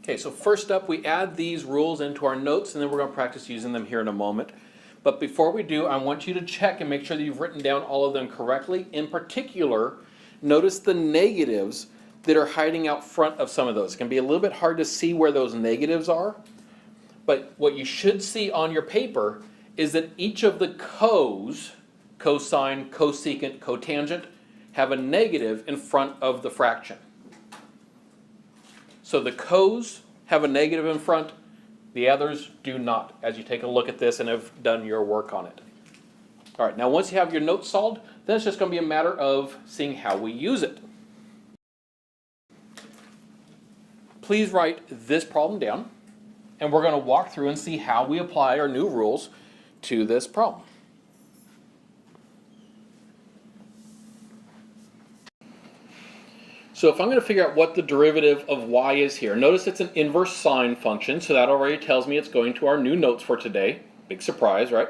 Okay, so first up, we add these rules into our notes, and then we're going to practice using them here in a moment. But before we do, I want you to check and make sure that you've written down all of them correctly. In particular, notice the negatives that are hiding out front of some of those. It can be a little bit hard to see where those negatives are, but what you should see on your paper is that each of the cosine, cosecant, cotangent, have a negative in front of the fraction. So the cos have a negative in front, the others do not, as you take a look at this and have done your work on it. All right, now once you have your notes solved, then it's just going to be a matter of seeing how we use it. Please write this problem down, and we're going to walk through and see how we apply our new rules to this problem. So if I'm going to figure out what the derivative of y is here, notice it's an inverse sine function, so that already tells me it's going to our new notes for today. Big surprise, right?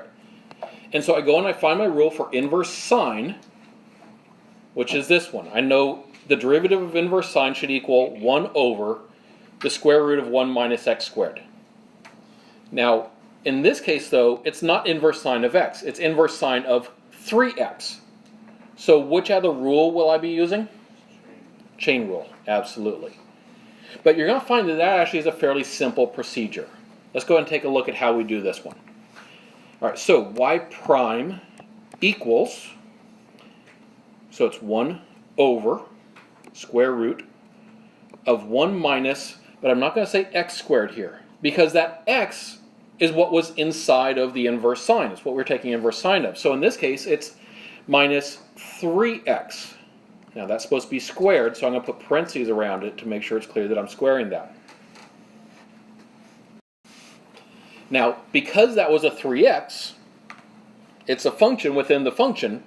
And so I go and I find my rule for inverse sine, which is this one. I know the derivative of inverse sine should equal 1 over the square root of 1 minus x squared. Now, in this case, though, it's not inverse sine of x. It's inverse sine of 3x. So which other rule will I be using? Chain rule, absolutely. But you're going to find that that actually is a fairly simple procedure. Let's go ahead and take a look at how we do this one. All right, so y prime equals, so it's 1 over square root of 1 minus, but I'm not going to say x squared here, because that x is what was inside of the inverse sine. It's what we're taking inverse sine of. So in this case, it's minus 3x. Now that's supposed to be squared, so I'm going to put parentheses around it to make sure it's clear that I'm squaring that. Now, because that was a 3x, it's a function within the function,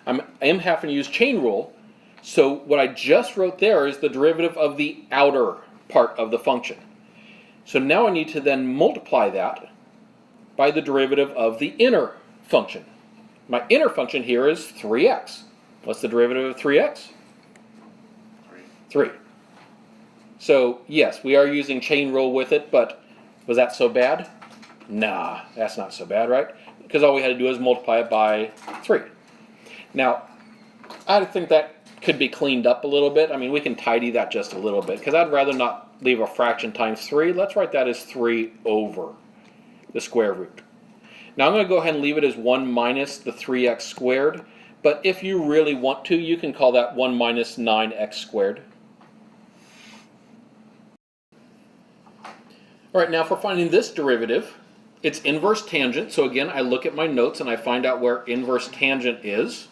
I am having to use chain rule, so what I just wrote there is the derivative of the outer part of the function. So now I need to then multiply that by the derivative of the inner function. My inner function here is 3x. What's the derivative of 3x? 3. So yes, we are using chain rule with it, but was that so bad? Nah, that's not so bad, right? Because all we had to do is multiply it by 3. Now, I think that could be cleaned up a little bit. I mean, we can tidy that just a little bit, because I'd rather not leave a fraction times 3. Let's write that as 3 over the square root. Now I'm going to go ahead and leave it as 1 minus the 3x squared. But if you really want to, you can call that 1 minus 9x squared. All right, now for finding this derivative, it's inverse tangent. So again, I look at my notes and I find out where inverse tangent is.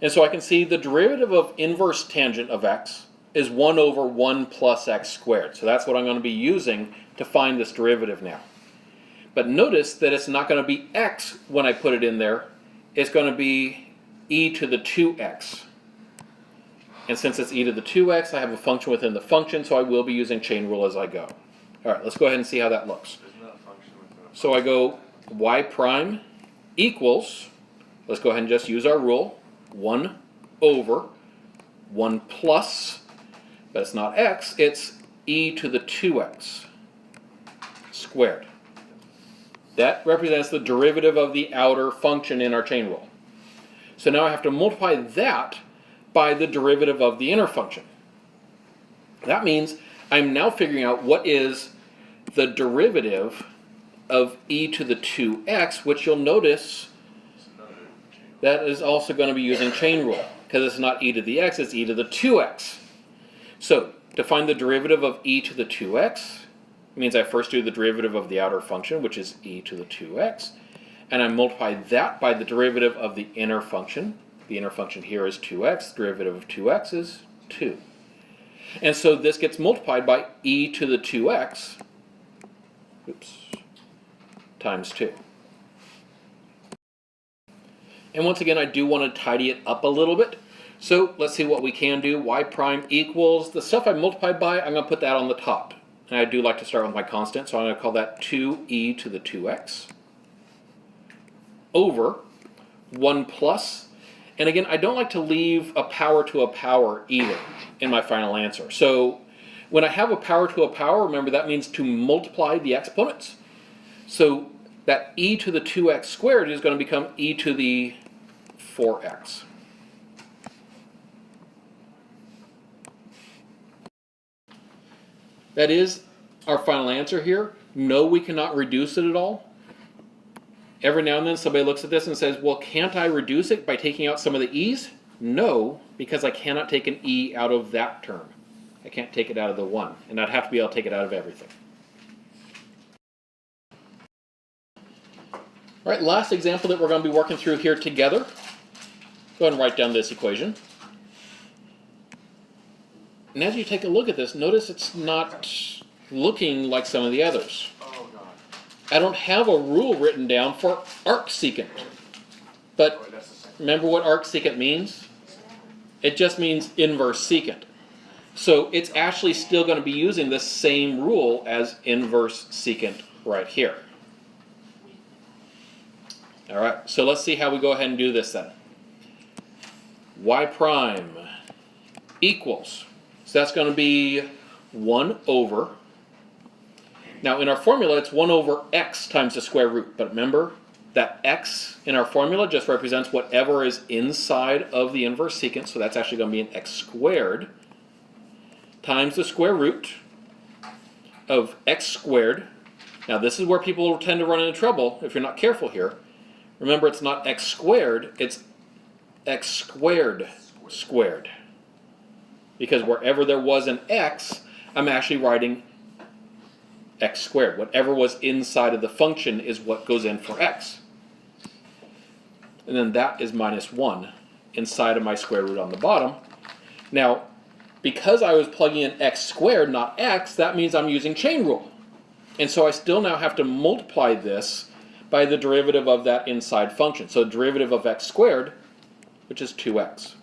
And so I can see the derivative of inverse tangent of x is 1 over 1 plus x squared. So that's what I'm going to be using to find this derivative now. But notice that it's not going to be x when I put it in there. It's going to be e to the 2x. And since it's e to the 2x, I have a function within the function, so I will be using chain rule as I go. All right, let's go ahead and see how that looks. So I go y prime equals, let's go ahead and just use our rule, 1 over 1 plus, but it's not x, it's e to the 2x squared. That represents the derivative of the outer function in our chain rule. So now I have to multiply that by the derivative of the inner function. That means I'm now figuring out what is the derivative of e to the 2x, which you'll notice that is also going to be using chain rule, because it's not e to the x, it's e to the 2x. So to find the derivative of e to the 2x, means I first do the derivative of the outer function, which is e to the 2x, and I multiply that by the derivative of the inner function. The inner function here is 2x, the derivative of 2x is 2. And so this gets multiplied by e to the 2x, times 2. And once again, I do want to tidy it up a little bit. So let's see what we can do. Y prime equals, the stuff I multiplied by, I'm going to put that on the top. And I do like to start with my constant, so I'm going to call that 2e to the 2x over 1 plus. And again, I don't like to leave a power to a power either in my final answer. So When I have a power to a power, remember that means to multiply the exponents. So that e to the 2x squared is going to become e to the 4x. That is our final answer here. No, we cannot reduce it at all. Every now and then somebody looks at this and says, well, can't I reduce it by taking out some of the e's? No, because I cannot take an e out of that term. I can't take it out of the 1, and I'd have to be able to take it out of everything. All right, last example that we're going to be working through here together. Go ahead and write down this equation. And as you take a look at this, notice it's not looking like some of the others. Oh, God. I don't have a rule written down for arcsecant. But remember what arcsecant means? It just means inverse secant. So it's actually still going to be using the same rule as inverse secant right here. All right, so let's see how we go ahead and do this then. Y prime equals, so that's going to be 1 over. Now in our formula it's 1 over x times the square root, but remember that x in our formula just represents whatever is inside of the inverse secant, so that's actually going to be an x squared times the square root of x squared. Now this is where people tend to run into trouble if you're not careful here. Remember, it's not x squared, it's x squared squared. Because wherever there was an x, I'm actually writing x squared. Whatever was inside of the function is what goes in for x. And then that is minus 1 inside of my square root on the bottom. Now, because I was plugging in x squared, not x, that means I'm using chain rule. And so I still now have to multiply this by the derivative of that inside function. So derivative of x squared, which is 2x.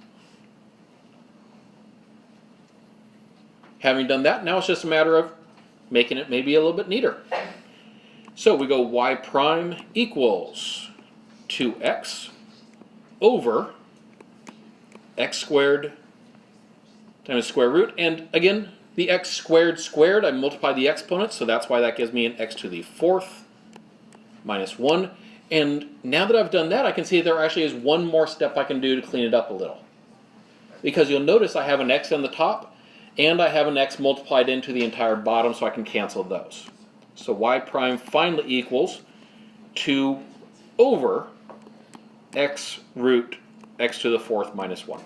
Having done that, now it's just a matter of making it maybe a little bit neater. So we go y prime equals 2x over x squared times square root. And again, the x squared squared, I multiply the exponents, so that's why that gives me an x to the 4th minus 1. And now that I've done that, I can see there actually is one more step I can do to clean it up a little. Because you'll notice I have an x on the top, and I have an x multiplied into the entire bottom, so I can cancel those. So y prime finally equals 2 over x root x to the 4th minus 1.